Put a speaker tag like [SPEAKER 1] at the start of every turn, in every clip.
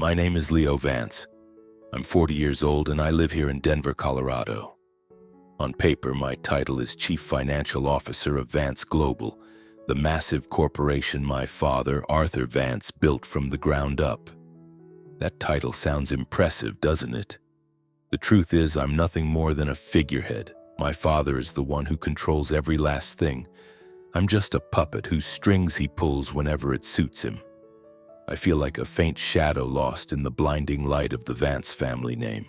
[SPEAKER 1] My name is Leo Vance. I'm 40 years old and I live here in Denver, Colorado. On paper, my title is Chief Financial Officer of Vance Global, the massive corporation my father, Arthur Vance, built from the ground up. That title sounds impressive, doesn't it? The truth is, I'm nothing more than a figurehead. My father is the one who controls every last thing. I'm just a puppet whose strings he pulls whenever it suits him. I feel like a faint shadow lost in the blinding light of the Vance family name.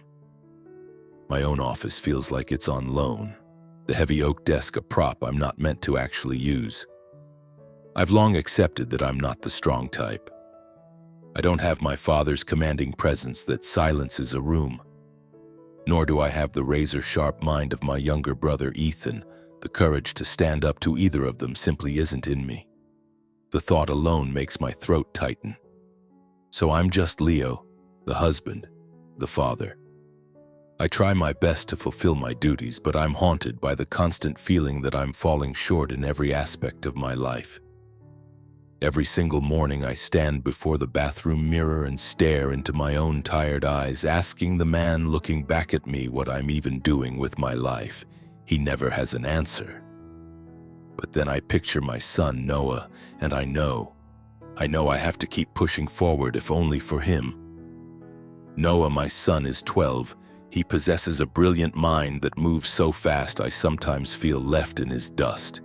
[SPEAKER 1] My own office feels like it's on loan, the heavy oak desk a prop I'm not meant to actually use. I've long accepted that I'm not the strong type. I don't have my father's commanding presence that silences a room. Nor do I have the razor-sharp mind of my younger brother Ethan. The courage to stand up to either of them simply isn't in me. The thought alone makes my throat tighten. So I'm just Leo, the husband, the father. I try my best to fulfill my duties, but I'm haunted by the constant feeling that I'm falling short in every aspect of my life. Every single morning I stand before the bathroom mirror and stare into my own tired eyes, asking the man looking back at me what I'm even doing with my life. He never has an answer. But then I picture my son, Noah, and I know I have to keep pushing forward if only for him. Noah, my son, is 12. He possesses a brilliant mind that moves so fast I sometimes feel left in his dust.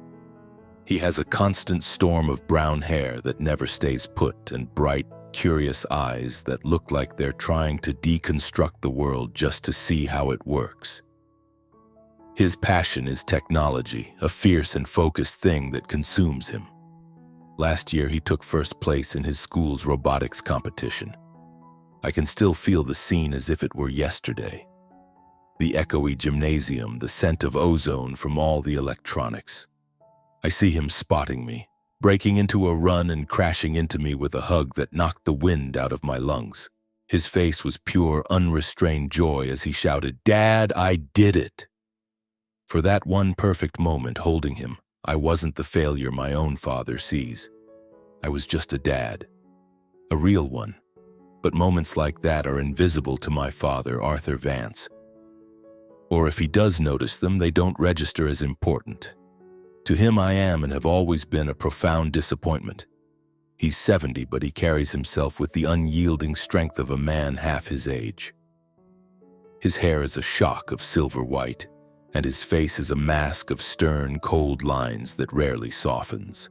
[SPEAKER 1] He has a constant storm of brown hair that never stays put and bright, curious eyes that look like they're trying to deconstruct the world just to see how it works. His passion is technology, a fierce and focused thing that consumes him. Last year, he took first place in his school's robotics competition. I can still feel the scene as if it were yesterday. The echoey gymnasium, the scent of ozone from all the electronics. I see him spotting me, breaking into a run and crashing into me with a hug that knocked the wind out of my lungs. His face was pure, unrestrained joy as he shouted, "Dad, I did it!" For that one perfect moment holding him, I wasn't the failure my own father sees. I was just a dad, a real one. But moments like that are invisible to my father, Arthur Vance. Or if he does notice them, they don't register as important. To him, I am and have always been a profound disappointment. He's 70, but he carries himself with the unyielding strength of a man half his age. His hair is a shock of silver white, and his face is a mask of stern, cold lines that rarely softens.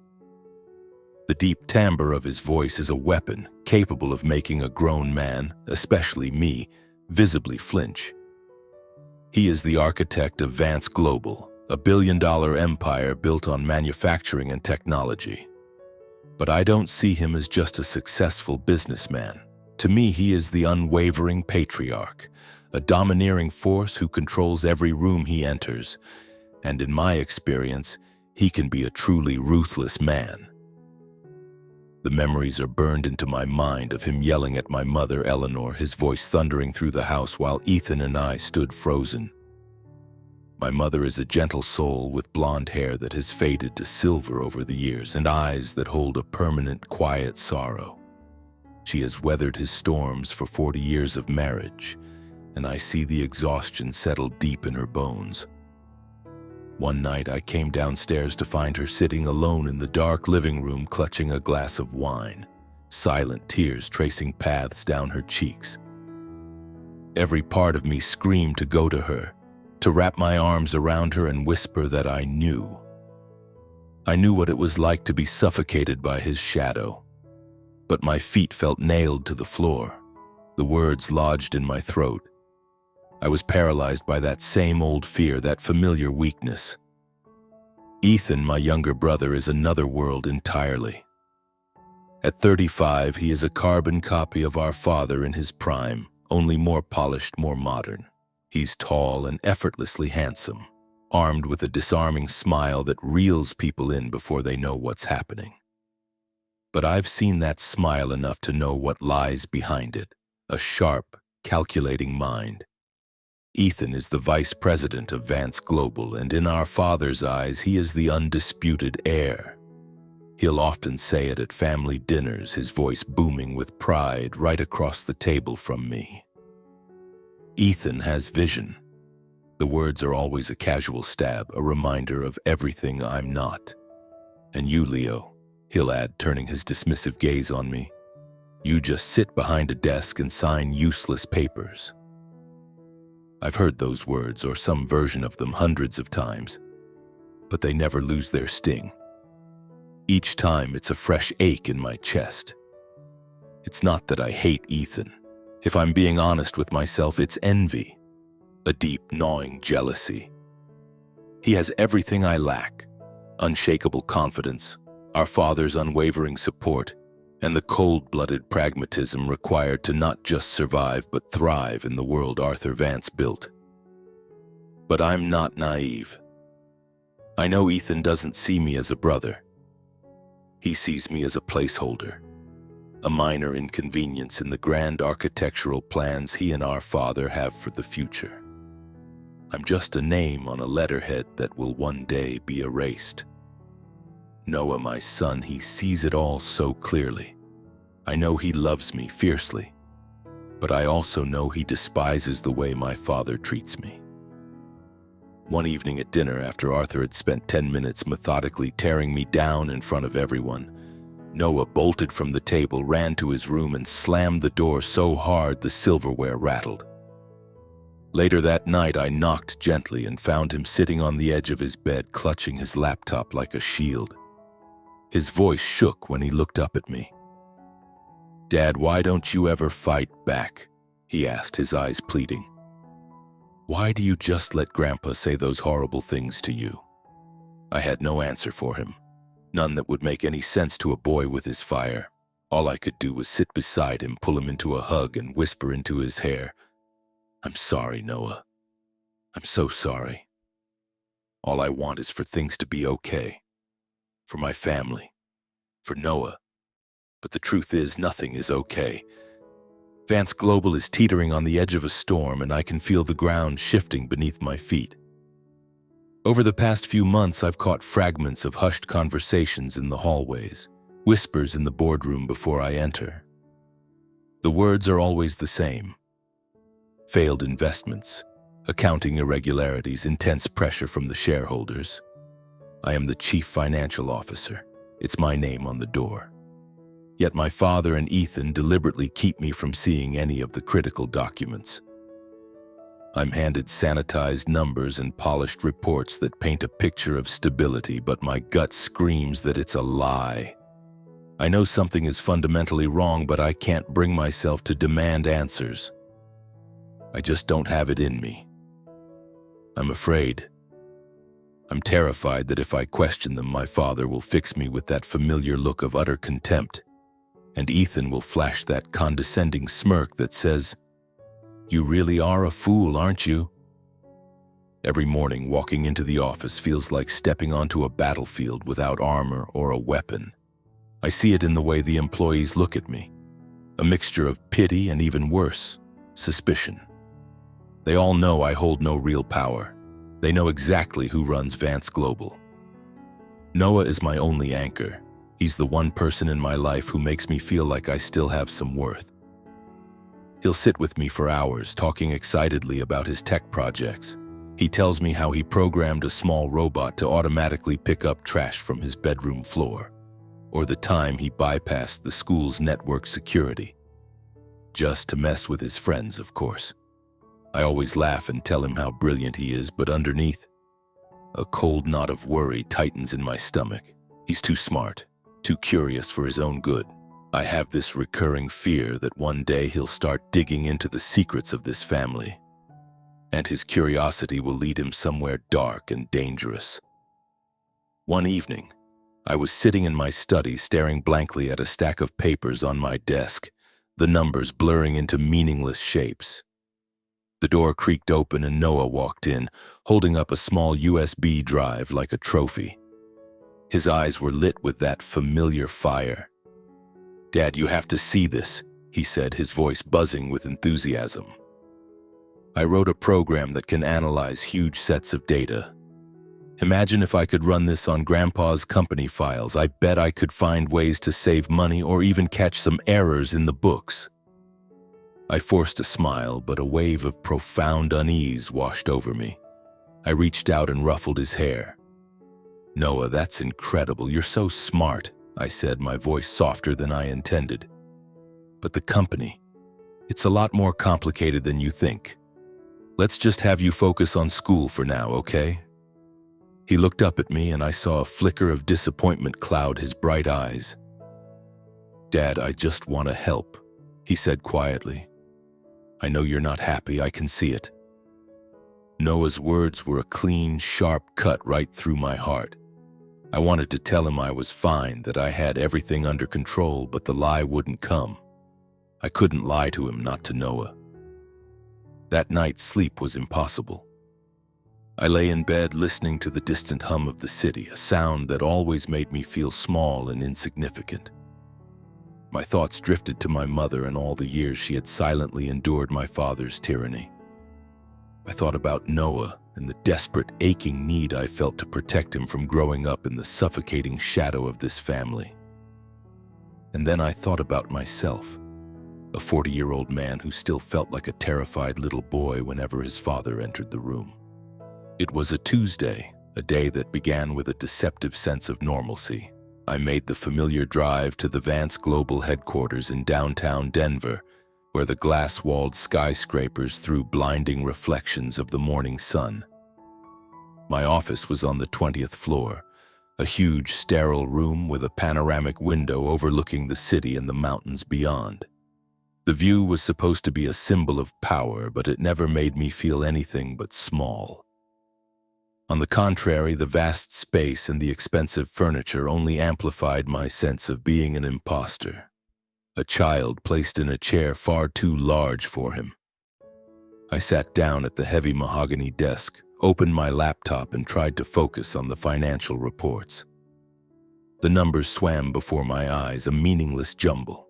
[SPEAKER 1] The deep timbre of his voice is a weapon capable of making a grown man, especially me, visibly flinch. He is the architect of Vance Global, a billion-dollar empire built on manufacturing and technology. But I don't see him as just a successful businessman. To me, he is the unwavering patriarch, a domineering force who controls every room he enters, and in my experience, he can be a truly ruthless man. The memories are burned into my mind of him yelling at my mother, Eleanor, his voice thundering through the house while Ethan and I stood frozen. My mother is a gentle soul with blonde hair that has faded to silver over the years and eyes that hold a permanent, quiet sorrow. She has weathered his storms for 40 years of marriage, and I see the exhaustion settle deep in her bones. One night I came downstairs to find her sitting alone in the dark living room clutching a glass of wine, silent tears tracing paths down her cheeks. Every part of me screamed to go to her, to wrap my arms around her and whisper that I knew. I knew what it was like to be suffocated by his shadow, but my feet felt nailed to the floor. The words lodged in my throat. I was paralyzed by that same old fear, that familiar weakness. Ethan, my younger brother, is another world entirely. At 35, he is a carbon copy of our father in his prime, only more polished, more modern. He's tall and effortlessly handsome, armed with a disarming smile that reels people in before they know what's happening. But I've seen that smile enough to know what lies behind it, a sharp, calculating mind. Ethan is the vice president of Vance Global, and in our father's eyes, he is the undisputed heir. He'll often say it at family dinners, his voice booming with pride right across the table from me. Ethan has vision. The words are always a casual stab, a reminder of everything I'm not. And you, Leo, he'll add, turning his dismissive gaze on me, you just sit behind a desk and sign useless papers. I've heard those words, or some version of them, hundreds of times, but they never lose their sting. Each time it's a fresh ache in my chest. It's not that I hate Ethan. If I'm being honest with myself, it's envy, a deep, gnawing jealousy. He has everything I lack: unshakable confidence, our father's unwavering support, and the cold-blooded pragmatism required to not just survive but thrive in the world Arthur Vance built. But I'm not naive. I know Ethan doesn't see me as a brother. He sees me as a placeholder, a minor inconvenience in the grand architectural plans he and our father have for the future. I'm just a name on a letterhead that will one day be erased. Noah, my son, he sees it all so clearly. I know he loves me fiercely, but I also know he despises the way my father treats me. One evening at dinner, after Arthur had spent 10 minutes methodically tearing me down in front of everyone, Noah bolted from the table, ran to his room, and slammed the door so hard the silverware rattled. Later that night, I knocked gently and found him sitting on the edge of his bed, clutching his laptop like a shield. His voice shook when he looked up at me. "Dad, why don't you ever fight back?" he asked, his eyes pleading. "Why do you just let Grandpa say those horrible things to you?" I had no answer for him, none that would make any sense to a boy with his fire. All I could do was sit beside him, pull him into a hug, and whisper into his hair, "I'm sorry, Noah. I'm so sorry. All I want is for things to be okay. For my family. For Noah. But the truth is, nothing is okay. Vance Global is teetering on the edge of a storm, and I can feel the ground shifting beneath my feet. Over the past few months, I've caught fragments of hushed conversations in the hallways, whispers in the boardroom before I enter. The words are always the same. Failed investments, accounting irregularities, intense pressure from the shareholders. I am the chief financial officer. It's my name on the door. Yet my father and Ethan deliberately keep me from seeing any of the critical documents. I'm handed sanitized numbers and polished reports that paint a picture of stability, but my gut screams that it's a lie. I know something is fundamentally wrong, but I can't bring myself to demand answers. I just don't have it in me. I'm afraid. I'm terrified that if I question them, my father will fix me with that familiar look of utter contempt, and Ethan will flash that condescending smirk that says, "You really are a fool, aren't you?" Every morning, walking into the office feels like stepping onto a battlefield without armor or a weapon. I see it in the way the employees look at me, a mixture of pity and, even worse, suspicion. They all know I hold no real power. They know exactly who runs Vance Global. Noah is my only anchor. He's the one person in my life who makes me feel like I still have some worth. He'll sit with me for hours, talking excitedly about his tech projects. He tells me how he programmed a small robot to automatically pick up trash from his bedroom floor, or the time he bypassed the school's network security. Just to mess with his friends, of course. I always laugh and tell him how brilliant he is, but underneath, a cold knot of worry tightens in my stomach. He's too smart, too curious for his own good. I have this recurring fear that one day he'll start digging into the secrets of this family, and his curiosity will lead him somewhere dark and dangerous. One evening, I was sitting in my study staring blankly at a stack of papers on my desk, the numbers blurring into meaningless shapes. The door creaked open and Noah walked in, holding up a small USB drive like a trophy. His eyes were lit with that familiar fire. "Dad, you have to see this," he said, his voice buzzing with enthusiasm. "I wrote a program that can analyze huge sets of data. Imagine if I could run this on Grandpa's company files. I bet I could find ways to save money or even catch some errors in the books. I forced a smile, but a wave of profound unease washed over me. I reached out and ruffled his hair. "Noah, that's incredible. You're so smart," I said, my voice softer than I intended. "But the company, it's a lot more complicated than you think. Let's just have you focus on school for now, okay?" He looked up at me and I saw a flicker of disappointment cloud his bright eyes. "Dad, I just want to help," he said quietly. "I know you're not happy, I can see it." Noah's words were a clean, sharp cut right through my heart. I wanted to tell him I was fine, that I had everything under control, but the lie wouldn't come. I couldn't lie to him, not to Noah. That night, sleep was impossible. I lay in bed listening to the distant hum of the city, a sound that always made me feel small and insignificant. My thoughts drifted to my mother and all the years she had silently endured my father's tyranny. I thought about Noah and the desperate, aching need I felt to protect him from growing up in the suffocating shadow of this family. And then I thought about myself, a 40-year-old man who still felt like a terrified little boy whenever his father entered the room. It was a Tuesday, a day that began with a deceptive sense of normalcy. I made the familiar drive to the Vance Global headquarters in downtown Denver, where the glass-walled skyscrapers threw blinding reflections of the morning sun. My office was on the 20th floor, a huge, sterile room with a panoramic window overlooking the city and the mountains beyond. The view was supposed to be a symbol of power, but it never made me feel anything but small. On the contrary, the vast space and the expensive furniture only amplified my sense of being an imposter, a child placed in a chair far too large for him. I sat down at the heavy mahogany desk, opened my laptop, and tried to focus on the financial reports. The numbers swam before my eyes, a meaningless jumble.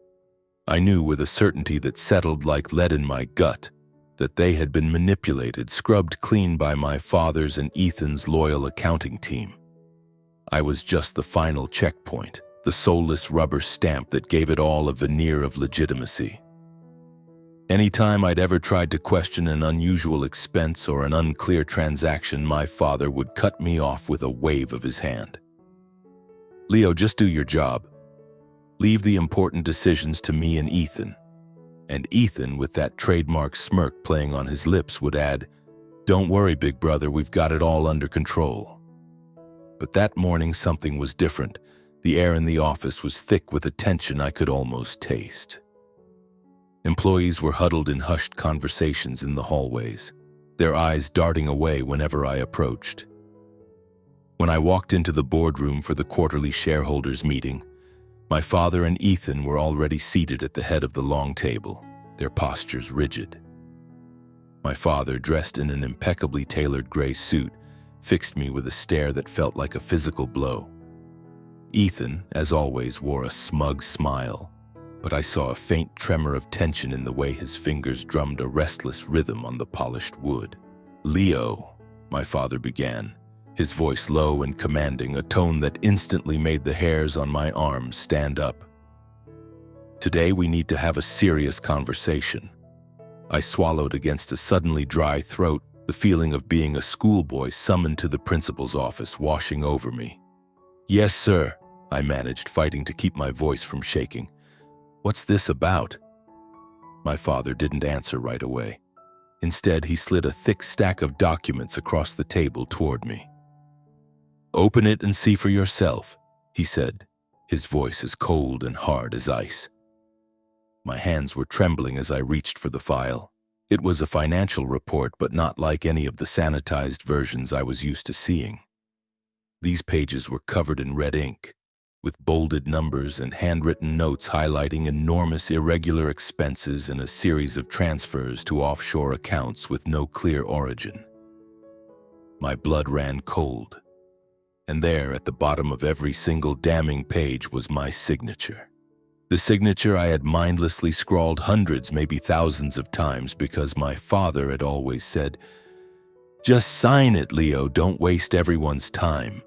[SPEAKER 1] I knew with a certainty that settled like lead in my gut that they had been manipulated, scrubbed clean by my father's and Ethan's loyal accounting team. I was just the final checkpoint, the soulless rubber stamp that gave it all a veneer of legitimacy. Anytime I'd ever tried to question an unusual expense or an unclear transaction, my father would cut me off with a wave of his hand. "Leo, just do your job. Leave the important decisions to me and Ethan." And Ethan, with that trademark smirk playing on his lips, would add, "Don't worry, big brother, we've got it all under control." But that morning something was different. The air in the office was thick with a tension I could almost taste. Employees were huddled in hushed conversations in the hallways, their eyes darting away whenever I approached. When I walked into the boardroom for the quarterly shareholders meeting, my father and Ethan were already seated at the head of the long table, their postures rigid. My father, dressed in an impeccably tailored gray suit, fixed me with a stare that felt like a physical blow. Ethan, as always, wore a smug smile, but I saw a faint tremor of tension in the way his fingers drummed a restless rhythm on the polished wood. "Leo," my father began, his voice low and commanding, a tone that instantly made the hairs on my arms stand up. "Today we need to have a serious conversation." I swallowed against a suddenly dry throat, the feeling of being a schoolboy summoned to the principal's office washing over me. "Yes, sir," I managed, fighting to keep my voice from shaking. "What's this about?" My father didn't answer right away. Instead, he slid a thick stack of documents across the table toward me. "Open it and see for yourself," he said, his voice as cold and hard as ice. My hands were trembling as I reached for the file. It was a financial report, but not like any of the sanitized versions I was used to seeing. These pages were covered in red ink, with bolded numbers and handwritten notes highlighting enormous irregular expenses and a series of transfers to offshore accounts with no clear origin. My blood ran cold. And there, at the bottom of every single damning page, was my signature. The signature I had mindlessly scrawled hundreds, maybe thousands of times because my father had always said, Just sign it, Leo. Don't waste everyone's time.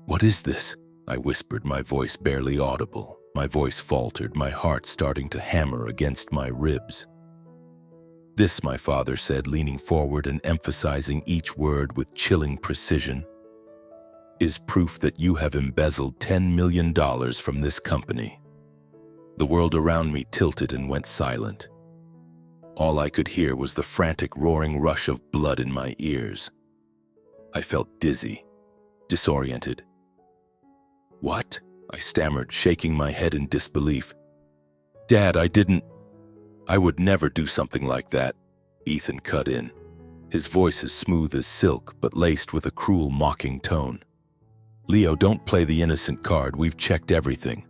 [SPEAKER 1] What is this? I whispered, my voice barely audible. My voice faltered, my heart starting to hammer against my ribs. This, my father said, leaning forward and emphasizing each word with chilling precision, is proof that you have embezzled $10 million from this company. The world around me tilted and went silent. All I could hear was the frantic roaring rush of blood in my ears. I felt dizzy, disoriented. What? I stammered, shaking my head in disbelief. Dad, I would never do something like that. Ethan cut in, his voice as smooth as silk but laced with a cruel, mocking tone. Leo, don't play the innocent card. We've checked everything.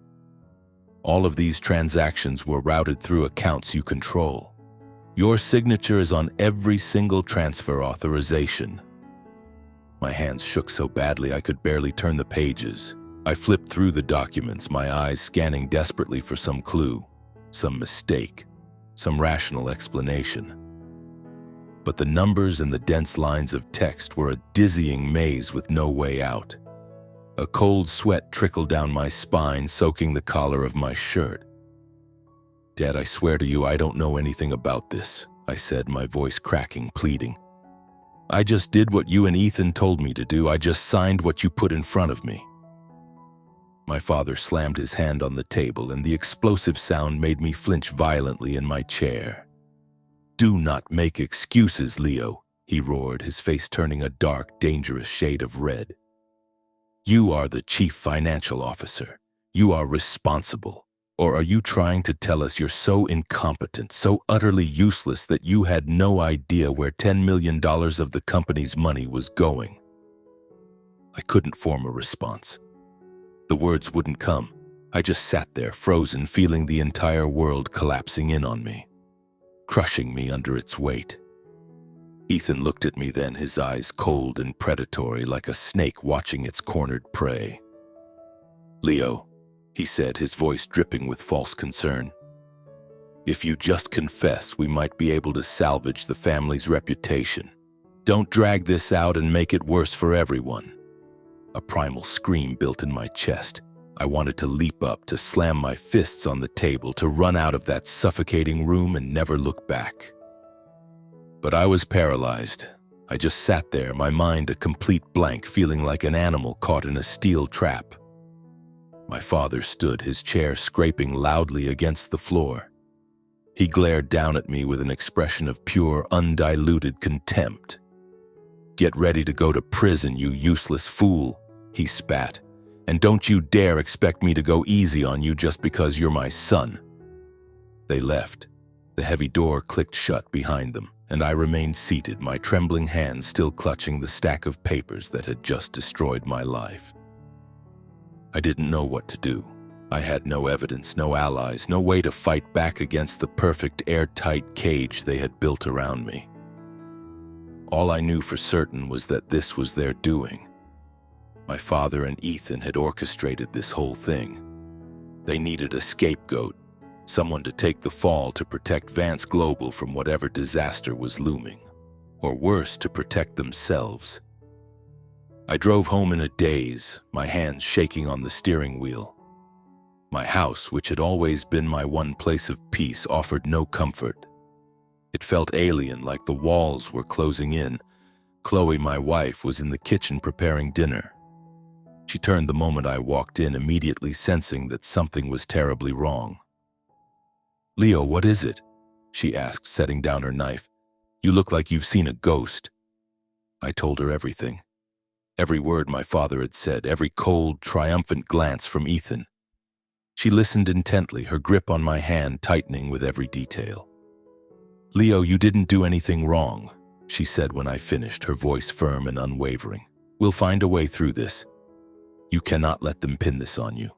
[SPEAKER 1] All of these transactions were routed through accounts you control. Your signature is on every single transfer authorization. My hands shook so badly I could barely turn the pages. I flipped through the documents, my eyes scanning desperately for some clue, some mistake, some rational explanation. But the numbers and the dense lines of text were a dizzying maze with no way out. A cold sweat trickled down my spine, soaking the collar of my shirt. Dad, I swear to you, I don't know anything about this, I said, my voice cracking, pleading. I just did what you and Ethan told me to do. I just signed what you put in front of me. My father slammed his hand on the table, and the explosive sound made me flinch violently in my chair. Do not make excuses, Leo, he roared, his face turning a dark, dangerous shade of red. You are the chief financial officer. You are responsible. Or are you trying to tell us you're so incompetent, so utterly useless that you had no idea where $10 million of the company's money was going? I couldn't form a response. The words wouldn't come. I just sat there, frozen, feeling the entire world collapsing in on me, crushing me under its weight. Ethan looked at me then, his eyes cold and predatory, like a snake watching its cornered prey. Leo, he said, his voice dripping with false concern. If you just confess, we might be able to salvage the family's reputation. Don't drag this out and make it worse for everyone. A primal scream built in my chest. I wanted to leap up, to slam my fists on the table, to run out of that suffocating room and never look back. But I was paralyzed. I just sat there, my mind a complete blank, feeling like an animal caught in a steel trap. My father stood, his chair scraping loudly against the floor. He glared down at me with an expression of pure, undiluted contempt. Get ready to go to prison, you useless fool, he spat. And don't you dare expect me to go easy on you just because you're my son. They left. The heavy door clicked shut behind them, and I remained seated, my trembling hands still clutching the stack of papers that had just destroyed my life. I didn't know what to do. I had no evidence, no allies, no way to fight back against the perfect airtight cage they had built around me. All I knew for certain was that this was their doing. My father and Ethan had orchestrated this whole thing. They needed a scapegoat, someone to take the fall to protect Vance Global from whatever disaster was looming, or worse, to protect themselves. I drove home in a daze, my hands shaking on the steering wheel. My house, which had always been my one place of peace, offered no comfort. It felt alien, like the walls were closing in. Chloe, my wife, was in the kitchen preparing dinner. She turned the moment I walked in, immediately sensing that something was terribly wrong. Leo, what is it? She asked, setting down her knife. You look like you've seen a ghost. I told her everything. Every word my father had said, every cold, triumphant glance from Ethan. She listened intently, her grip on my hand tightening with every detail. Leo, you didn't do anything wrong, she said when I finished, her voice firm and unwavering. We'll find a way through this. You cannot let them pin this on you.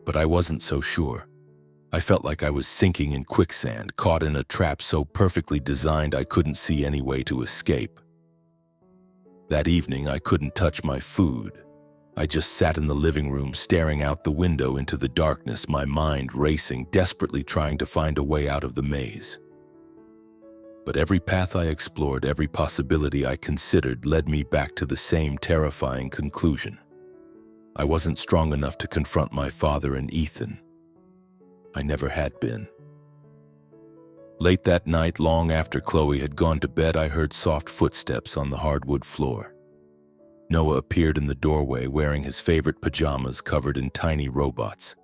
[SPEAKER 1] But I wasn't so sure. I felt like I was sinking in quicksand, caught in a trap so perfectly designed I couldn't see any way to escape. That evening, I couldn't touch my food. I just sat in the living room, staring out the window into the darkness, my mind racing, desperately trying to find a way out of the maze. But every path I explored, every possibility I considered led me back to the same terrifying conclusion. I wasn't strong enough to confront my father and Ethan. I never had been. Late that night, long after Chloe had gone to bed, I heard soft footsteps on the hardwood floor. Noah appeared in the doorway wearing his favorite pajamas covered in tiny robots.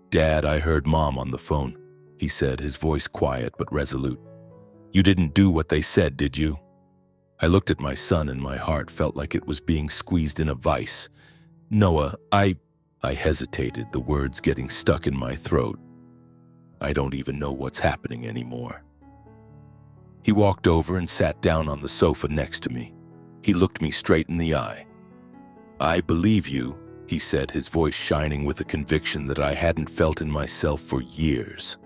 [SPEAKER 1] "Dad, I heard Mom on the phone," he said, his voice quiet but resolute. "You didn't do what they said, did you?" I looked at my son and my heart felt like it was being squeezed in a vice. "Noah, I hesitated, the words getting stuck in my throat. "I don't even know what's happening anymore." He walked over and sat down on the sofa next to me. He looked me straight in the eye. "I believe you," he said, his voice shining with a conviction that I hadn't felt in myself for years.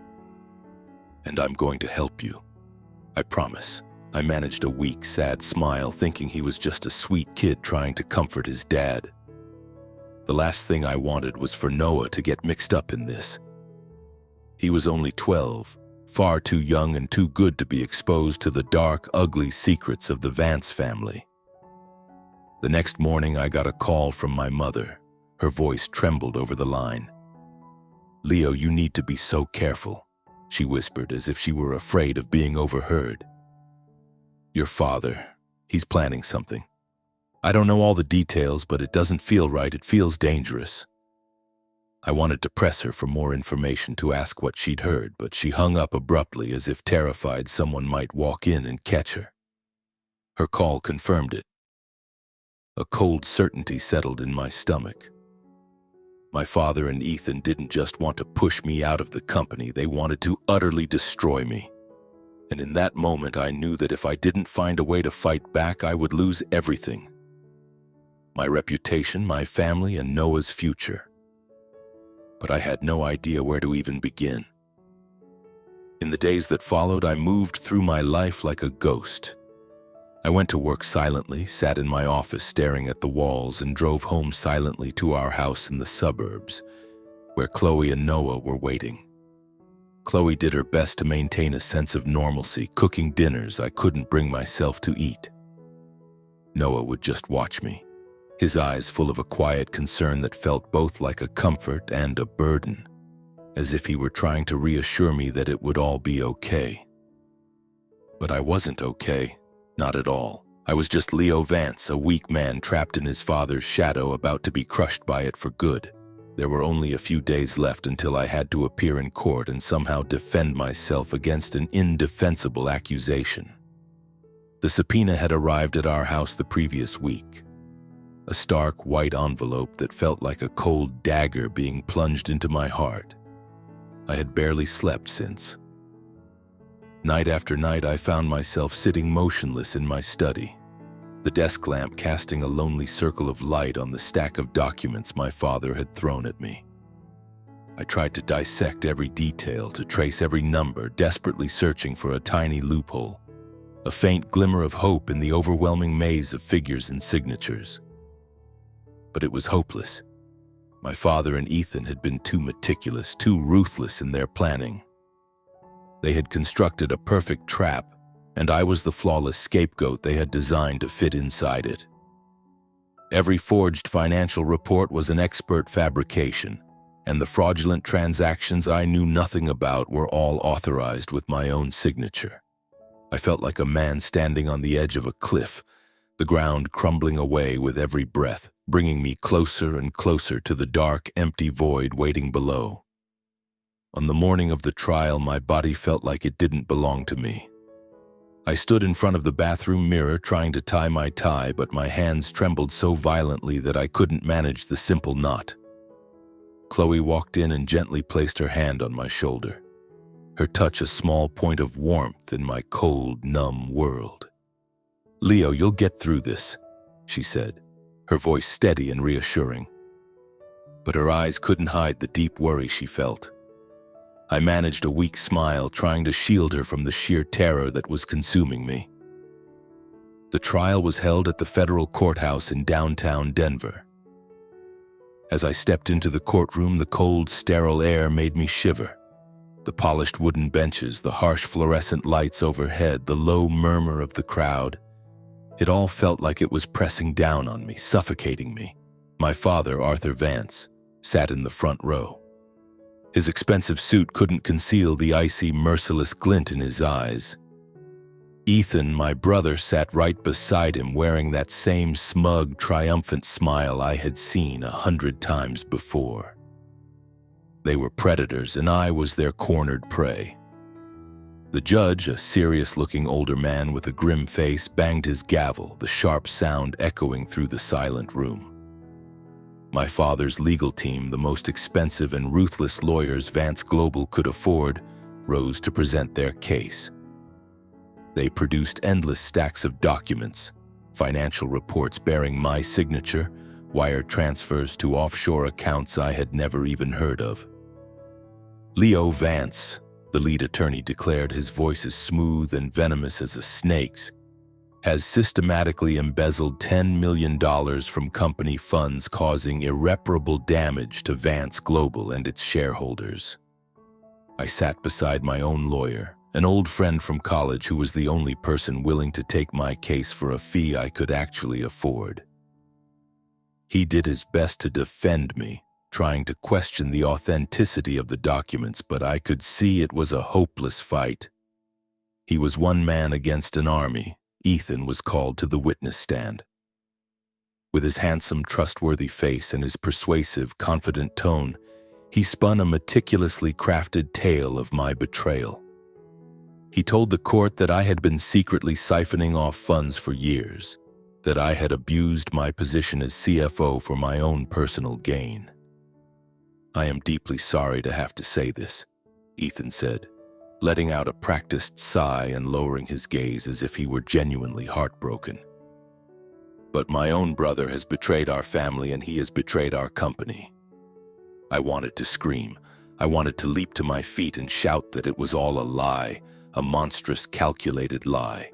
[SPEAKER 1] "And I'm going to help you. I promise." I managed a weak, sad smile, thinking he was just a sweet kid trying to comfort his dad. The last thing I wanted was for Noah to get mixed up in this. He was only 12, far too young and too good to be exposed to the dark, ugly secrets of the Vance family. The next morning, I got a call from my mother. Her voice trembled over the line. "Leo, you need to be so careful," she whispered, as if she were afraid of being overheard. "Your father, he's planning something. I don't know all the details, but it doesn't feel right. It feels dangerous." I wanted to press her for more information, to ask what she'd heard, but she hung up abruptly, as if terrified someone might walk in and catch her. Her call confirmed it. A cold certainty settled in my stomach. My father and Ethan didn't just want to push me out of the company, they wanted to utterly destroy me. And in that moment, I knew that if I didn't find a way to fight back, I would lose everything. My reputation, my family, and Noah's future. But I had no idea where to even begin. In the days that followed, I moved through my life like a ghost. I went to work silently, sat in my office staring at the walls, and drove home silently to our house in the suburbs, where Chloe and Noah were waiting. Chloe did her best to maintain a sense of normalcy, cooking dinners I couldn't bring myself to eat. Noah would just watch me, his eyes full of a quiet concern that felt both like a comfort and a burden, as if he were trying to reassure me that it would all be okay. But I wasn't okay, not at all. I was just Leo Vance, a weak man trapped in his father's shadow, about to be crushed by it for good. There were only a few days left until I had to appear in court and somehow defend myself against an indefensible accusation. The subpoena had arrived at our house the previous week. A stark white envelope that felt like a cold dagger being plunged into my heart. I had barely slept since. Night after night, I found myself sitting motionless in my study, the desk lamp casting a lonely circle of light on the stack of documents my father had thrown at me. I tried to dissect every detail, to trace every number, desperately searching for a tiny loophole, a faint glimmer of hope in the overwhelming maze of figures and signatures. But it was hopeless. My father and Ethan had been too meticulous, too ruthless in their planning. They had constructed a perfect trap, and I was the flawless scapegoat they had designed to fit inside it. Every forged financial report was an expert fabrication, and the fraudulent transactions I knew nothing about were all authorized with my own signature. I felt like a man standing on the edge of a cliff, the ground crumbling away with every breath, bringing me closer and closer to the dark, empty void waiting below. On the morning of the trial, my body felt like it didn't belong to me. I stood in front of the bathroom mirror trying to tie my tie, but my hands trembled so violently that I couldn't manage the simple knot. Chloe walked in and gently placed her hand on my shoulder, her touch a small point of warmth in my cold, numb world. "Leo, you'll get through this," she said, her voice steady and reassuring. But her eyes couldn't hide the deep worry she felt. I managed a weak smile, trying to shield her from the sheer terror that was consuming me. The trial was held at the federal courthouse in downtown Denver. As I stepped into the courtroom, the cold, sterile air made me shiver. The polished wooden benches, the harsh fluorescent lights overhead, the low murmur of the crowd. It all felt like it was pressing down on me, suffocating me. My father, Arthur Vance, sat in the front row. His expensive suit couldn't conceal the icy, merciless glint in his eyes. Ethan, my brother, sat right beside him, wearing that same smug, triumphant smile I had seen 100 times before. They were predators, and I was their cornered prey. The judge, a serious-looking older man with a grim face, banged his gavel, the sharp sound echoing through the silent room. My father's legal team, the most expensive and ruthless lawyers Vance Global could afford, rose to present their case. They produced endless stacks of documents, financial reports bearing my signature, wire transfers to offshore accounts I had never even heard of. Leo Vance, the lead attorney, declared, his voice as smooth and venomous as a snake's, has systematically embezzled $10 million from company funds, causing irreparable damage to Vance Global and its shareholders. I sat beside my own lawyer, an old friend from college who was the only person willing to take my case for a fee I could actually afford. He did his best to defend me, trying to question the authenticity of the documents, but I could see it was a hopeless fight. He was one man against an army. Ethan was called to the witness stand. With his handsome, trustworthy face and his persuasive, confident tone, he spun a meticulously crafted tale of my betrayal. He told the court that I had been secretly siphoning off funds for years, that I had abused my position as CFO for my own personal gain. "I am deeply sorry to have to say this," Ethan said, letting out a practiced sigh and lowering his gaze as if he were genuinely heartbroken. "But my own brother has betrayed our family, and he has betrayed our company." I wanted to scream. I wanted to leap to my feet and shout that it was all a lie, a monstrous, calculated lie.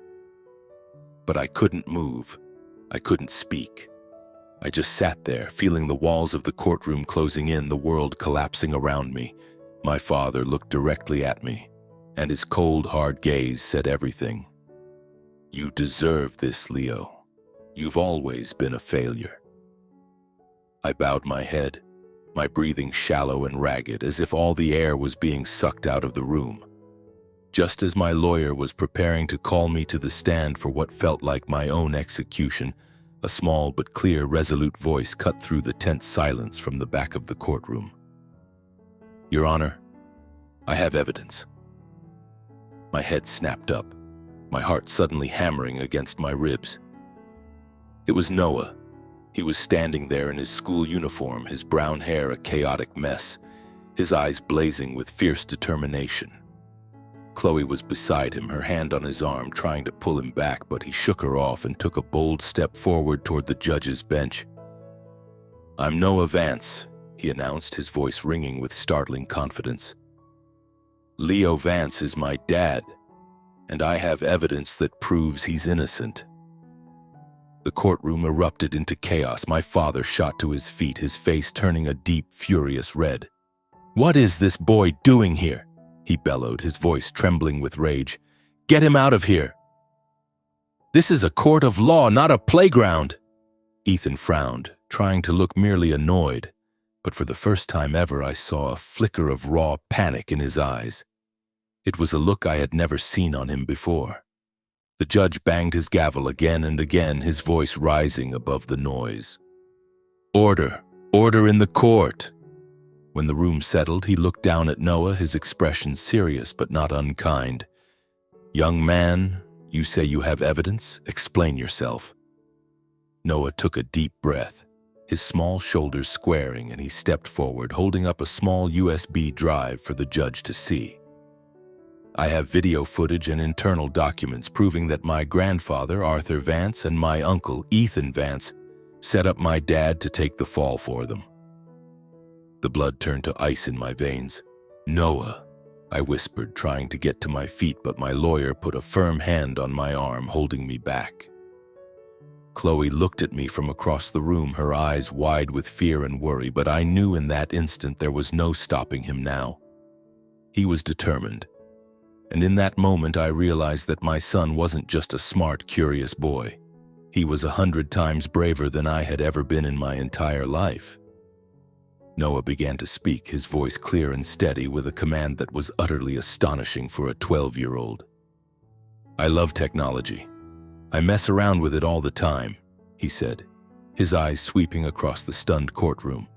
[SPEAKER 1] But I couldn't move. I couldn't speak. I just sat there, feeling the walls of the courtroom closing in, the world collapsing around me. My father looked directly at me, and his cold, hard gaze said everything. "You deserve this, Leo. You've always been a failure." I bowed my head, my breathing shallow and ragged, as if all the air was being sucked out of the room. Just as my lawyer was preparing to call me to the stand for what felt like my own execution, a small but clear, resolute voice cut through the tense silence from the back of the courtroom. "Your Honor, I have evidence." My head snapped up, my heart suddenly hammering against my ribs. It was Noah. He was standing there in his school uniform, his brown hair a chaotic mess, his eyes blazing with fierce determination. Chloe was beside him, her hand on his arm, trying to pull him back, but he shook her off and took a bold step forward toward the judge's bench. "I'm Noah Vance," he announced, his voice ringing with startling confidence. "Leo Vance is my dad, and I have evidence that proves he's innocent." The courtroom erupted into chaos. My father shot to his feet, his face turning a deep, furious red. "What is this boy doing here?" he bellowed, his voice trembling with rage. "Get him out of here! This is a court of law, not a playground!" Ethan frowned, trying to look merely annoyed, but for the first time ever I saw a flicker of raw panic in his eyes. It was a look I had never seen on him before. The judge banged his gavel again and again, his voice rising above the noise. "Order! Order in the court!" When the room settled, he looked down at Noah, his expression serious but not unkind. "Young man, you say you have evidence? Explain yourself." Noah took a deep breath, his small shoulders squaring, and he stepped forward, holding up a small USB drive for the judge to see. "I have video footage and internal documents proving that my grandfather, Arthur Vance, and my uncle, Ethan Vance, set up my dad to take the fall for them." The blood turned to ice in my veins. "Noah," I whispered, trying to get to my feet, but my lawyer put a firm hand on my arm, holding me back. Chloe looked at me from across the room, her eyes wide with fear and worry, but I knew in that instant there was no stopping him now. He was determined. And in that moment, I realized that my son wasn't just a smart, curious boy. He was 100 times braver than I had ever been in my entire life. Noah began to speak, his voice clear and steady, with a command that was utterly astonishing for a 12-year-old. "I love technology. I mess around with it all the time," he said, his eyes sweeping across the stunned courtroom.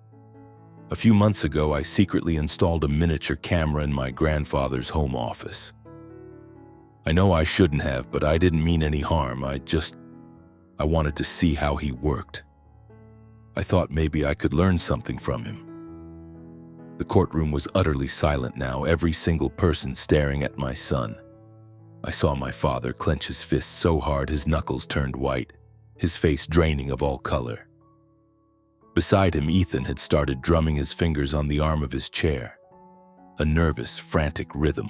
[SPEAKER 1] "A few months ago, I secretly installed a miniature camera in my grandfather's home office. I know I shouldn't have, but I didn't mean any harm. I wanted to see how he worked. I thought maybe I could learn something from him." The courtroom was utterly silent now, every single person staring at my son. I saw my father clench his fists so hard his knuckles turned white, his face draining of all color. Beside him, Ethan had started drumming his fingers on the arm of his chair, a nervous, frantic rhythm.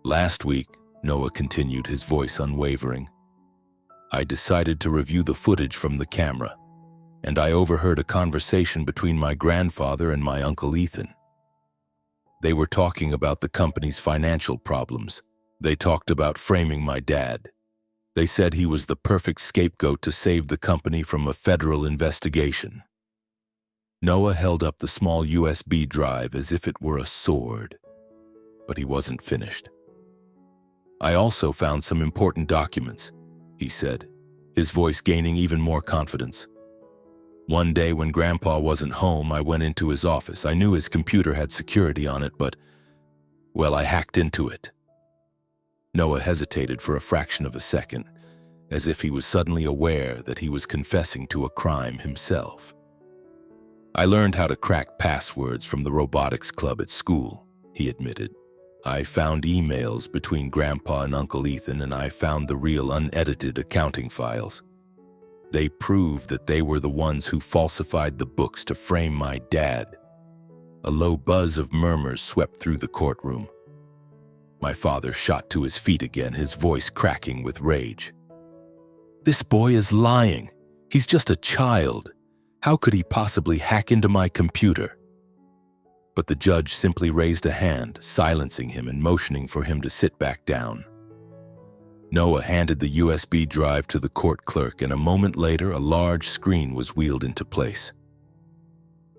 [SPEAKER 1] "Last week," Noah continued, his voice unwavering, "I decided to review the footage from the camera, and I overheard a conversation between my grandfather and my uncle Ethan. They were talking about the company's financial problems. They talked about framing my dad. They said he was the perfect scapegoat to save the company from a federal investigation." Noah held up the small USB drive as if it were a sword, but he wasn't finished. "I also found some important documents," he said, his voice gaining even more confidence. "One day when Grandpa wasn't home, I went into his office. I knew his computer had security on it, but, well, I hacked into it." Noah hesitated for a fraction of a second, as if he was suddenly aware that he was confessing to a crime himself. "I learned how to crack passwords from the robotics club at school," he admitted. "I found emails between Grandpa and Uncle Ethan, and I found the real unedited accounting files. They proved that they were the ones who falsified the books to frame my dad." A low buzz of murmurs swept through the courtroom. My father shot to his feet again, his voice cracking with rage. "This boy is lying. He's just a child. How could he possibly hack into my computer?" But the judge simply raised a hand, silencing him and motioning for him to sit back down. Noah handed the USB drive to the court clerk, and a moment later, a large screen was wheeled into place.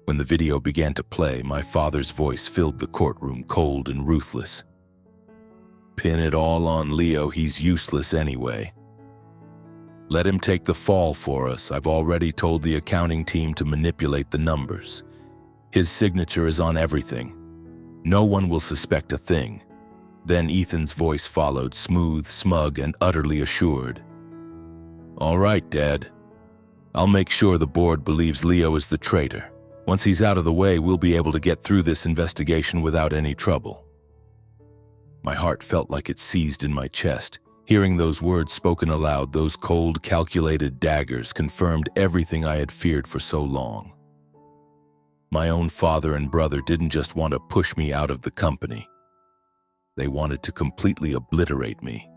[SPEAKER 1] When the video began to play, my father's voice filled the courtroom, cold and ruthless. "Pin it all on Leo. He's useless anyway. Let him take the fall for us. I've already told the accounting team to manipulate the numbers. His signature is on everything. No one will suspect a thing." Then Ethan's voice followed, smooth, smug, and utterly assured. "All right, Dad. I'll make sure the board believes Leo is the traitor. Once he's out of the way, we'll be able to get through this investigation without any trouble." My heart felt like it seized in my chest. Hearing those words spoken aloud, those cold, calculated daggers confirmed everything I had feared for so long. My own father and brother didn't just want to push me out of the company. They wanted to completely obliterate me.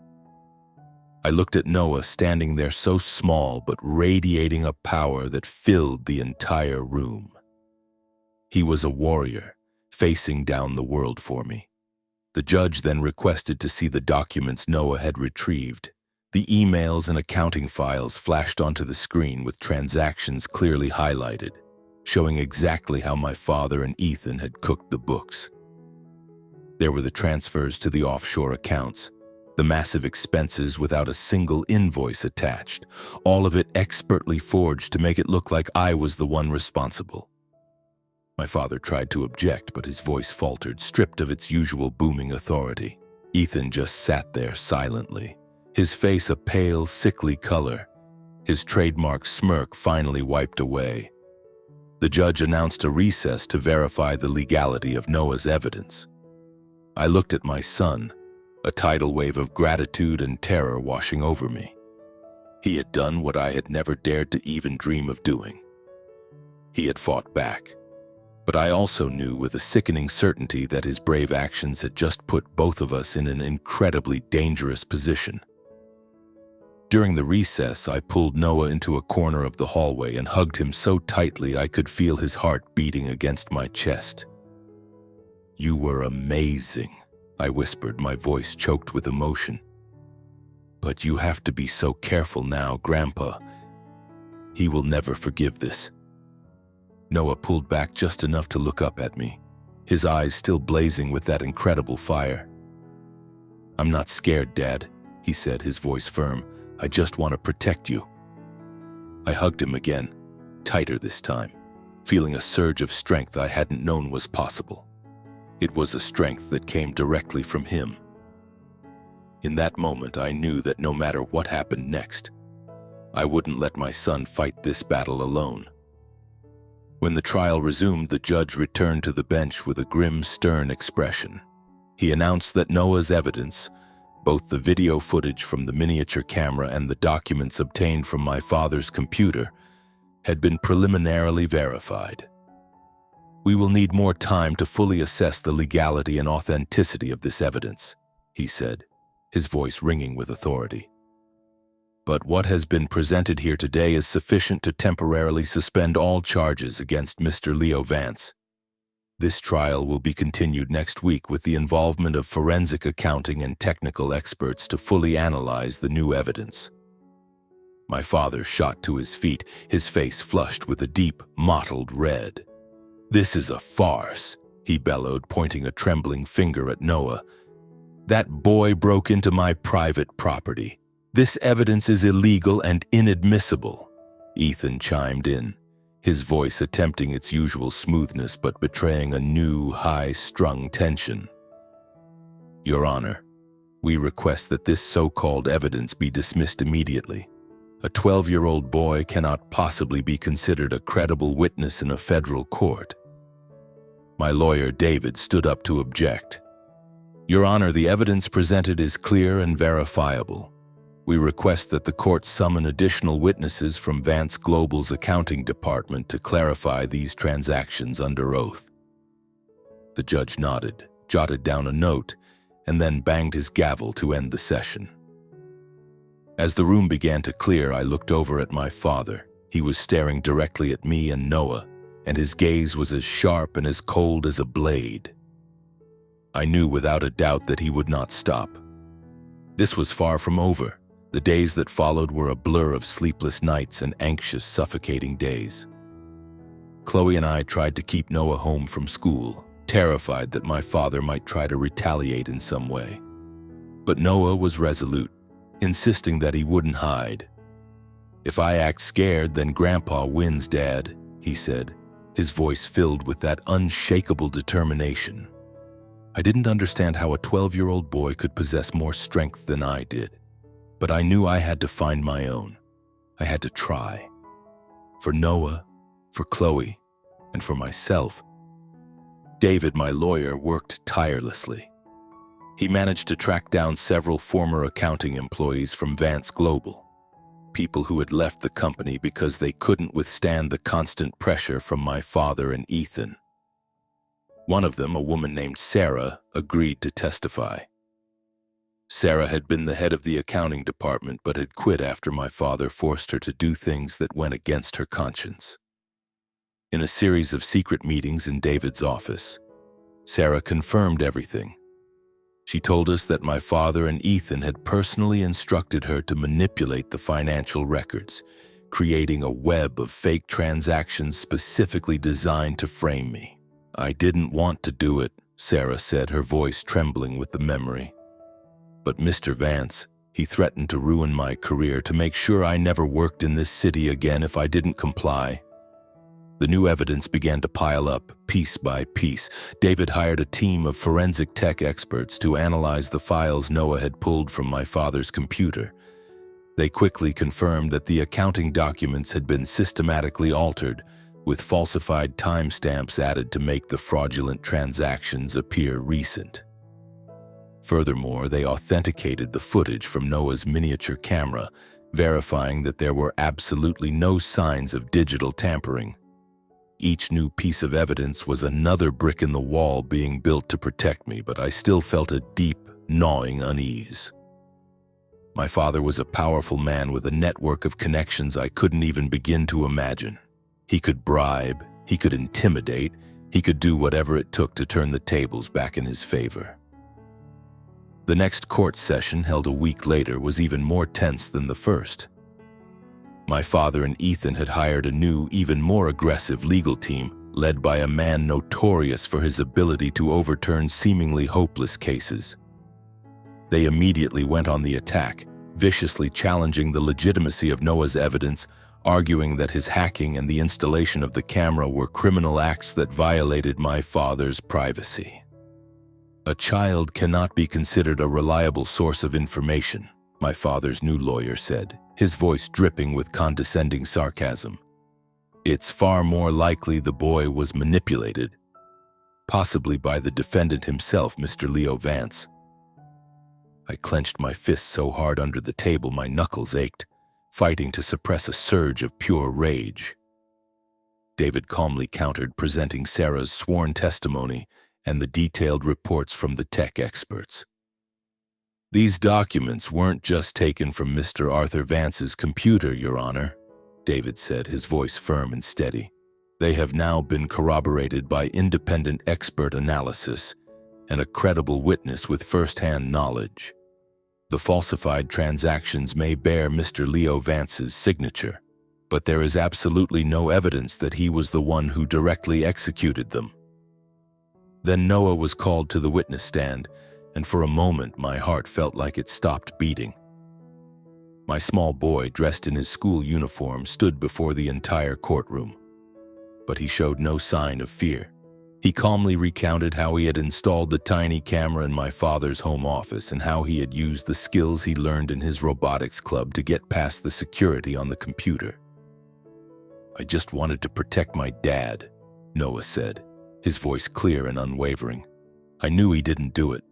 [SPEAKER 1] I looked at Noah standing there so small but radiating a power that filled the entire room. He was a warrior, facing down the world for me. The judge then requested to see the documents Noah had retrieved. The emails and accounting files flashed onto the screen with transactions clearly highlighted, showing exactly how my father and Ethan had cooked the books. There were the transfers to the offshore accounts, the massive expenses without a single invoice attached, all of it expertly forged to make it look like I was the one responsible. My father tried to object, but his voice faltered, stripped of its usual booming authority. Ethan just sat there silently, his face a pale, sickly color, his trademark smirk finally wiped away. The judge announced a recess to verify the legality of Noah's evidence. I looked at my son, a tidal wave of gratitude and terror washing over me. He had done what I had never dared to even dream of doing. He had fought back. But I also knew with a sickening certainty that his brave actions had just put both of us in an incredibly dangerous position. During the recess, I pulled Noah into a corner of the hallway and hugged him so tightly I could feel his heart beating against my chest. "You were amazing," I whispered, my voice choked with emotion. "But you have to be so careful now, Grandpa. He will never forgive this." Noah pulled back just enough to look up at me, his eyes still blazing with that incredible fire. "I'm not scared, Dad," he said, his voice firm. "I just want to protect you." I hugged him again, tighter this time, feeling a surge of strength I hadn't known was possible. It was a strength that came directly from him. In that moment, I knew that no matter what happened next, I wouldn't let my son fight this battle alone. When the trial resumed, the judge returned to the bench with a grim, stern expression. He announced that Noah's evidence, both the video footage from the miniature camera and the documents obtained from my father's computer, had been preliminarily verified. "We will need more time to fully assess the legality and authenticity of this evidence," he said, his voice ringing with authority. "But what has been presented here today is sufficient to temporarily suspend all charges against Mr. Leo Vance. This trial will be continued next week with the involvement of forensic accounting and technical experts to fully analyze the new evidence." My father shot to his feet, his face flushed with a deep, mottled red. "This is a farce," he bellowed, pointing a trembling finger at Noah. "That boy broke into my private property. This evidence is illegal and inadmissible." Ethan chimed in, his voice attempting its usual smoothness but betraying a new, high-strung tension. "Your Honor, we request that this so-called evidence be dismissed immediately. A 12-year-old boy cannot possibly be considered a credible witness in a federal court." My lawyer, David, stood up to object. "Your Honor, the evidence presented is clear and verifiable. We request that the court summon additional witnesses from Vance Global's accounting department to clarify these transactions under oath." The judge nodded, jotted down a note, and then banged his gavel to end the session. As the room began to clear, I looked over at my father. He was staring directly at me and Noah, and his gaze was as sharp and as cold as a blade. I knew without a doubt that he would not stop. This was far from over. The days that followed were a blur of sleepless nights and anxious, suffocating days. Chloe and I tried to keep Noah home from school, terrified that my father might try to retaliate in some way. But Noah was resolute, insisting that he wouldn't hide. "If I act scared, then Grandpa wins, Dad," he said, his voice filled with that unshakable determination. I didn't understand how a 12-year-old boy could possess more strength than I did, but I knew I had to find my own. I had to try. For Noah, for Chloe, and for myself. David, my lawyer, worked tirelessly. He managed to track down several former accounting employees from Vance Global, people who had left the company because they couldn't withstand the constant pressure from my father and Ethan. One of them, a woman named Sarah, agreed to testify. Sarah had been the head of the accounting department but had quit after my father forced her to do things that went against her conscience. In a series of secret meetings in David's office, Sarah confirmed everything. She told us that my father and Ethan had personally instructed her to manipulate the financial records, creating a web of fake transactions specifically designed to frame me. "I didn't want to do it," Sarah said, her voice trembling with the memory. "But Mr. Vance, he threatened to ruin my career, to make sure I never worked in this city again if I didn't comply." The new evidence began to pile up, piece by piece. David hired a team of forensic tech experts to analyze the files Noah had pulled from my father's computer. They quickly confirmed that the accounting documents had been systematically altered, with falsified timestamps added to make the fraudulent transactions appear recent. Furthermore, they authenticated the footage from Noah's miniature camera, verifying that there were absolutely no signs of digital tampering. Each new piece of evidence was another brick in the wall being built to protect me, but I still felt a deep, gnawing unease. My father was a powerful man with a network of connections I couldn't even begin to imagine. He could bribe, he could intimidate, He could do whatever it took to turn the tables back in his favor. The next court session, held a week later, was even more tense than the first. My father and Ethan had hired a new, even more aggressive legal team, led by a man notorious for his ability to overturn seemingly hopeless cases. They immediately went on the attack, viciously challenging the legitimacy of Noah's evidence, arguing that his hacking and the installation of the camera were criminal acts that violated my father's privacy. A child cannot be considered a reliable source of information, my father's new lawyer said, his voice dripping with condescending sarcasm. It's far more likely the boy was manipulated, possibly by the defendant himself, Mr. Leo Vance. I clenched my fists so hard under the table my knuckles ached, fighting to suppress a surge of pure rage. David calmly countered, presenting Sarah's sworn testimony and the detailed reports from the tech experts. These documents weren't just taken from Mr. Arthur Vance's computer, Your Honor, David said, his voice firm and steady. They have now been corroborated by independent expert analysis and a credible witness with first-hand knowledge. The falsified transactions may bear Mr. Leo Vance's signature, but there is absolutely no evidence that he was the one who directly executed them. Then Noah was called to the witness stand, and for a moment my heart felt like it stopped beating. My small boy, dressed in his school uniform, stood before the entire courtroom. But he showed no sign of fear. He calmly recounted how he had installed the tiny camera in my father's home office and how he had used the skills he learned in his robotics club to get past the security on the computer. I just wanted to protect my dad, Noah said, his voice clear and unwavering. I knew he didn't do it.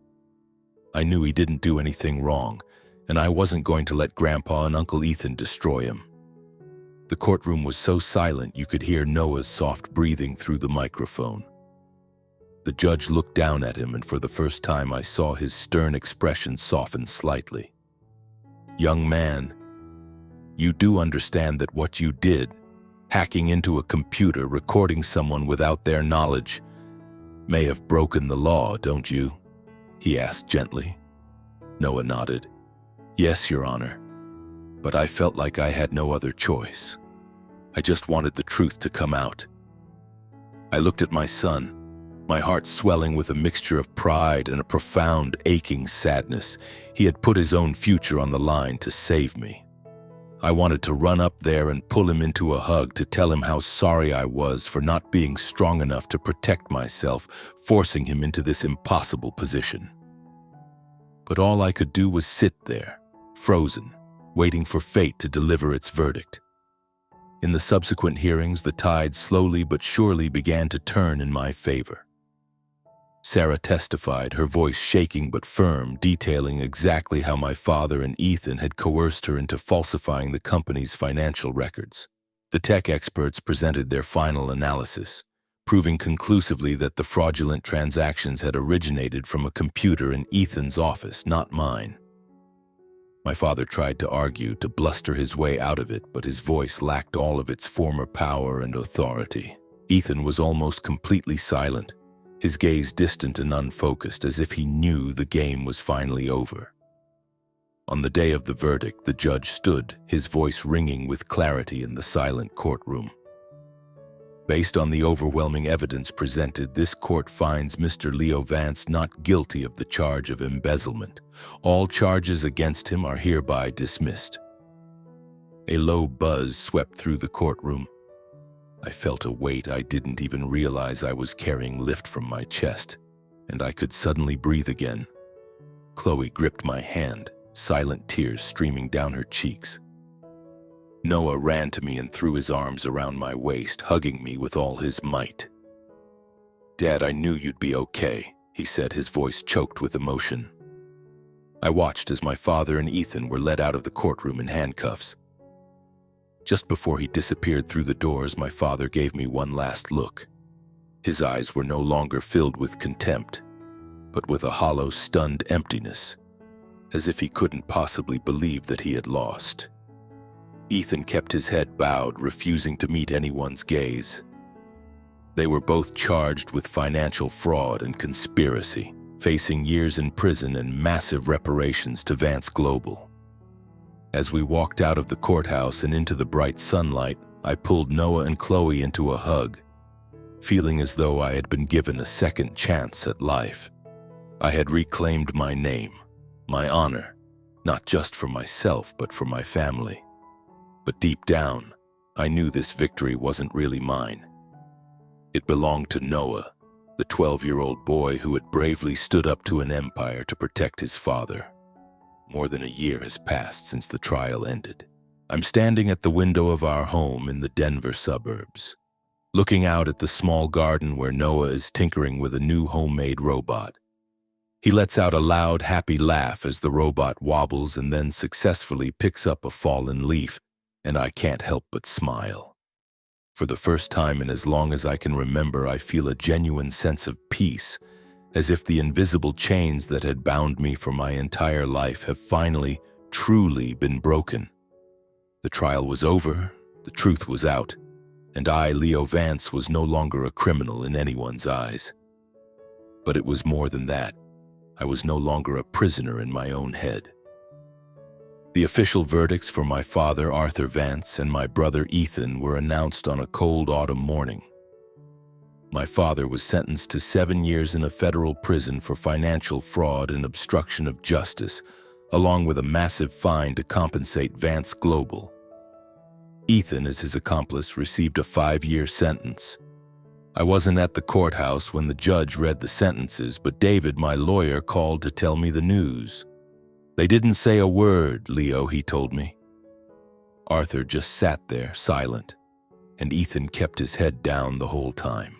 [SPEAKER 1] I knew he didn't do anything wrong, and I wasn't going to let Grandpa and Uncle Ethan destroy him. The courtroom was so silent you could hear Noah's soft breathing through the microphone. The judge looked down at him, and for the first time I saw his stern expression soften slightly. Young man, you do understand that what you did, hacking into a computer, recording someone without their knowledge, may have broken the law, don't you? He asked gently. Noah nodded. Yes, Your Honor, but I felt like I had no other choice. I just wanted the truth to come out. I looked at my son, my heart swelling with a mixture of pride and a profound, aching sadness. He had put his own future on the line to save me. I wanted to run up there and pull him into a hug, to tell him how sorry I was for not being strong enough to protect myself, forcing him into this impossible position. But all I could do was sit there, frozen, waiting for fate to deliver its verdict. In the subsequent hearings, the tide slowly but surely began to turn in my favor. Sarah testified, her voice shaking but firm, detailing exactly how my father and Ethan had coerced her into falsifying the company's financial records. The tech experts presented their final analysis, proving conclusively that the fraudulent transactions had originated from a computer in Ethan's office, not mine. My father tried to argue, to bluster his way out of it, but his voice lacked all of its former power and authority. Ethan was almost completely silent, his gaze distant and unfocused, as if he knew the game was finally over. On the day of the verdict, the judge stood, his voice ringing with clarity in the silent courtroom. Based on the overwhelming evidence presented, this court finds Mr. Leo Vance not guilty of the charge of embezzlement. All charges against him are hereby dismissed. A low buzz swept through the courtroom. I felt a weight I didn't even realize I was carrying lift from my chest, and I could suddenly breathe again. Chloe gripped my hand, silent tears streaming down her cheeks. Noah ran to me and threw his arms around my waist, hugging me with all his might. Dad, I knew you'd be okay, he said, his voice choked with emotion. I watched as my father and Ethan were led out of the courtroom in handcuffs. Just before he disappeared through the doors, my father gave me one last look. His eyes were no longer filled with contempt, but with a hollow, stunned emptiness, as if he couldn't possibly believe that he had lost. Ethan kept his head bowed, refusing to meet anyone's gaze. They were both charged with financial fraud and conspiracy, facing years in prison and massive reparations to Vance Global. As we walked out of the courthouse and into the bright sunlight, I pulled Noah and Chloe into a hug, feeling as though I had been given a second chance at life. I had reclaimed my name, my honor, not just for myself but for my family. But deep down, I knew this victory wasn't really mine. It belonged to Noah, the 12-year-old boy who had bravely stood up to an empire to protect his father. More than a year has passed since the trial ended. I'm standing at the window of our home in the Denver suburbs, looking out at the small garden where Noah is tinkering with a new homemade robot. He lets out a loud, happy laugh as the robot wobbles and then successfully picks up a fallen leaf, and I can't help but smile. For the first time in as long as I can remember, I feel a genuine sense of peace, as if the invisible chains that had bound me for my entire life have finally, truly been broken. The trial was over, the truth was out, and I, Leo Vance, was no longer a criminal in anyone's eyes. But it was more than that. I was no longer a prisoner in my own head. The official verdicts for my father, Arthur Vance, and my brother, Ethan, were announced on a cold autumn morning. My father was sentenced to 7 years in a federal prison for financial fraud and obstruction of justice, along with a massive fine to compensate Vance Global. Ethan, as his accomplice, received a 5-year sentence. I wasn't at the courthouse when the judge read the sentences, but David, my lawyer, called to tell me the news. They didn't say a word, Leo, he told me. Arthur just sat there, silent, and Ethan kept his head down the whole time.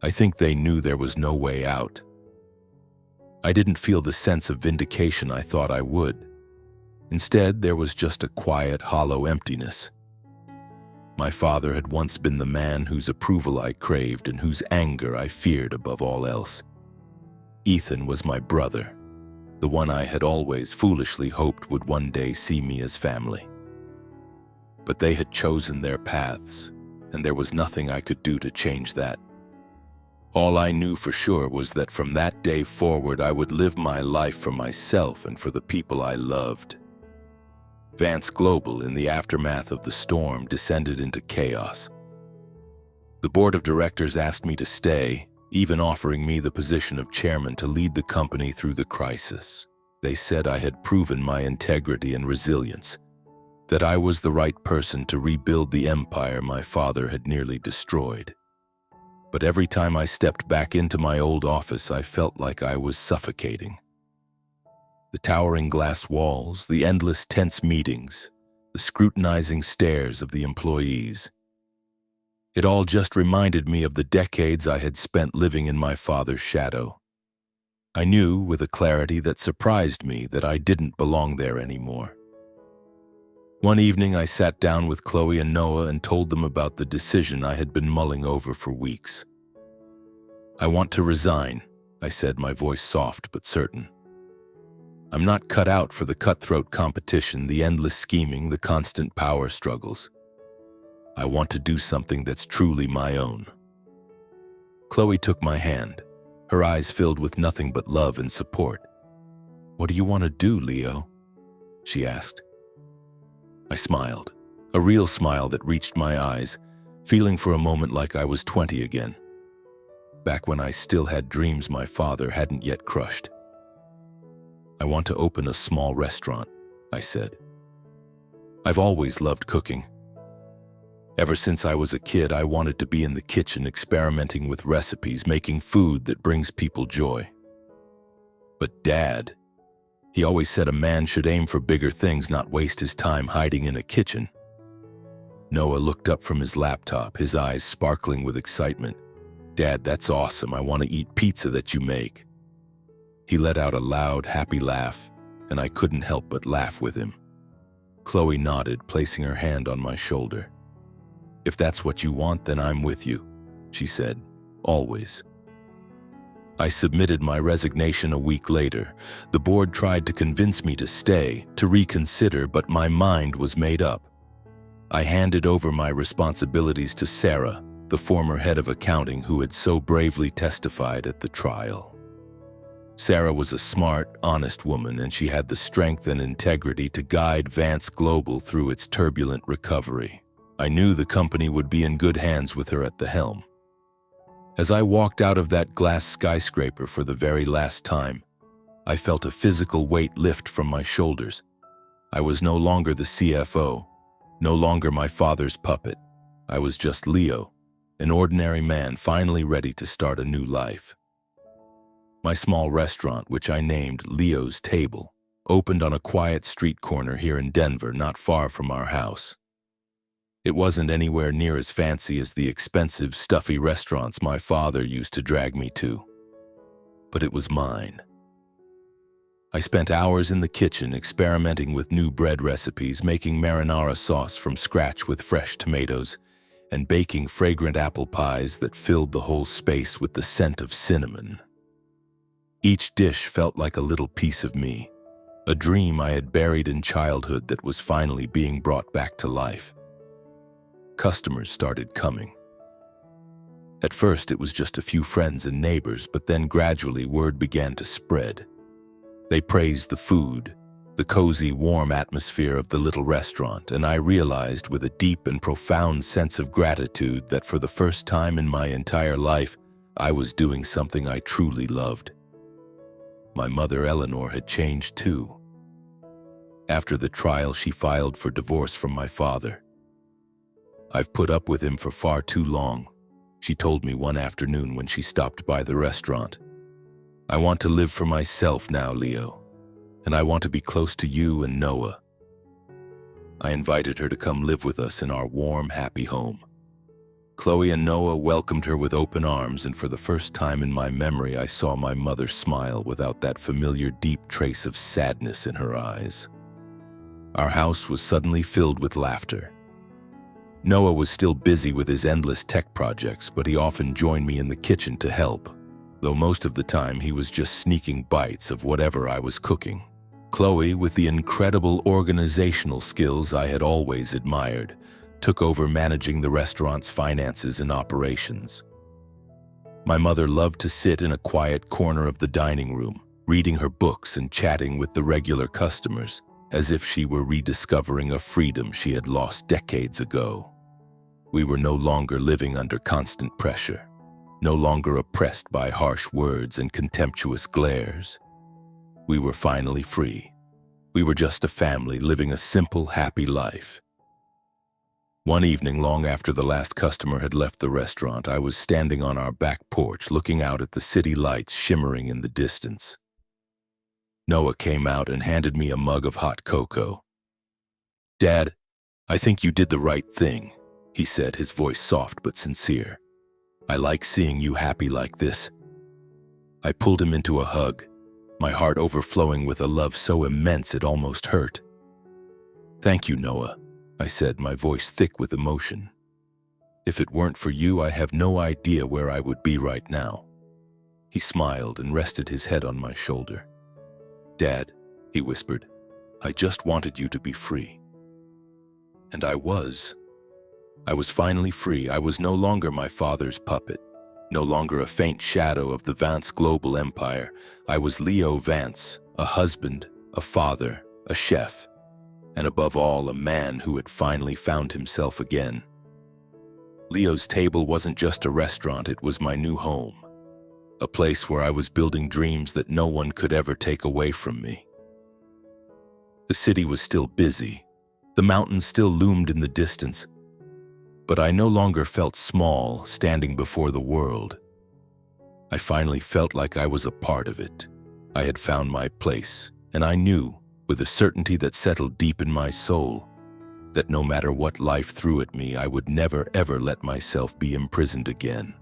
[SPEAKER 1] I think they knew there was no way out. I didn't feel the sense of vindication I thought I would. Instead, there was just a quiet, hollow emptiness. My father had once been the man whose approval I craved and whose anger I feared above all else. Ethan was my brother, the one I had always foolishly hoped would one day see me as family. But they had chosen their paths, and there was nothing I could do to change that. All I knew for sure was that from that day forward I would live my life for myself and for the people I loved. Vance Global, in the aftermath of the storm, descended into chaos. The board of directors asked me to stay, even offering me the position of chairman to lead the company through the crisis. They said I had proven my integrity and resilience, that I was the right person to rebuild the empire my father had nearly destroyed. But every time I stepped back into my old office, I felt like I was suffocating. The towering glass walls, the endless tense meetings, the scrutinizing stares of the employees. It all just reminded me of the decades I had spent living in my father's shadow. I knew with a clarity that surprised me that I didn't belong there anymore. One evening I sat down with Chloe and Noah and told them about the decision I had been mulling over for weeks. I want to resign, I said, my voice soft but certain. I'm not cut out for the cutthroat competition, the endless scheming, the constant power struggles. I want to do something that's truly my own. Chloe took my hand, her eyes filled with nothing but love and support. What do you want to do, Leo? She asked. I smiled, a real smile that reached my eyes, feeling for a moment like I was 20 again, back when I still had dreams my father hadn't yet crushed. I want to open a small restaurant, I said. I've always loved cooking. Ever since I was a kid, I wanted to be in the kitchen experimenting with recipes, making food that brings people joy. But Dad, he always said a man should aim for bigger things, not waste his time hiding in a kitchen. Noah looked up from his laptop, his eyes sparkling with excitement. Dad, that's awesome. I want to eat pizza that you make. He let out a loud, happy laugh, and I couldn't help but laugh with him. Chloe nodded, placing her hand on my shoulder. If that's what you want, then I'm with you, she said, always. I submitted my resignation a week later. The board tried to convince me to stay, to reconsider, but my mind was made up. I handed over my responsibilities to Sarah, the former head of accounting who had so bravely testified at the trial. Sarah was a smart, honest woman, and she had the strength and integrity to guide Vance Global through its turbulent recovery. I knew the company would be in good hands with her at the helm. As I walked out of that glass skyscraper for the very last time, I felt a physical weight lift from my shoulders. I was no longer the CFO, no longer my father's puppet. I was just Leo, an ordinary man finally ready to start a new life. My small restaurant, which I named Leo's Table, opened on a quiet street corner here in Denver, not far from our house. It wasn't anywhere near as fancy as the expensive, stuffy restaurants my father used to drag me to, but it was mine. I spent hours in the kitchen experimenting with new bread recipes, making marinara sauce from scratch with fresh tomatoes, and baking fragrant apple pies that filled the whole space with the scent of cinnamon. Each dish felt like a little piece of me, a dream I had buried in childhood that was finally being brought back to life. Customers started coming. At first, it was just a few friends and neighbors, but then gradually word began to spread. They praised the food, the cozy, warm atmosphere of the little restaurant, and I realized with a deep and profound sense of gratitude that for the first time in my entire life, I was doing something I truly loved. My mother, Eleanor, had changed too. After the trial, she filed for divorce from my father. "I've put up with him for far too long," she told me one afternoon when she stopped by the restaurant. "I want to live for myself now, Leo, and I want to be close to you and Noah." I invited her to come live with us in our warm, happy home. Chloe and Noah welcomed her with open arms, and for the first time in my memory, I saw my mother smile without that familiar deep trace of sadness in her eyes. Our house was suddenly filled with laughter. Noah was still busy with his endless tech projects, but he often joined me in the kitchen to help, though most of the time he was just sneaking bites of whatever I was cooking. Chloe, with the incredible organizational skills I had always admired, took over managing the restaurant's finances and operations. My mother loved to sit in a quiet corner of the dining room, reading her books and chatting with the regular customers, as if she were rediscovering a freedom she had lost decades ago. We were no longer living under constant pressure, no longer oppressed by harsh words and contemptuous glares. We were finally free. We were just a family living a simple, happy life. One evening, long after the last customer had left the restaurant, I was standing on our back porch looking out at the city lights shimmering in the distance. Noah came out and handed me a mug of hot cocoa. "Dad, I think you did the right thing," he said, his voice soft but sincere. "I like seeing you happy like this." I pulled him into a hug, my heart overflowing with a love so immense it almost hurt. "Thank you, Noah," I said, my voice thick with emotion. "If it weren't for you, I have no idea where I would be right now." He smiled and rested his head on my shoulder. "Dad," he whispered, "I just wanted you to be free." And I was. I was finally free. I was no longer my father's puppet, no longer a faint shadow of the Vance global empire. I was Leo Vance, a husband, a father, a chef, and above all, a man who had finally found himself again. Leo's Table wasn't just a restaurant, it was my new home. A place where I was building dreams that no one could ever take away from me. The city was still busy. The mountains still loomed in the distance. But I no longer felt small, standing before the world. I finally felt like I was a part of it. I had found my place, and I knew, with a certainty that settled deep in my soul, that no matter what life threw at me, I would never ever let myself be imprisoned again.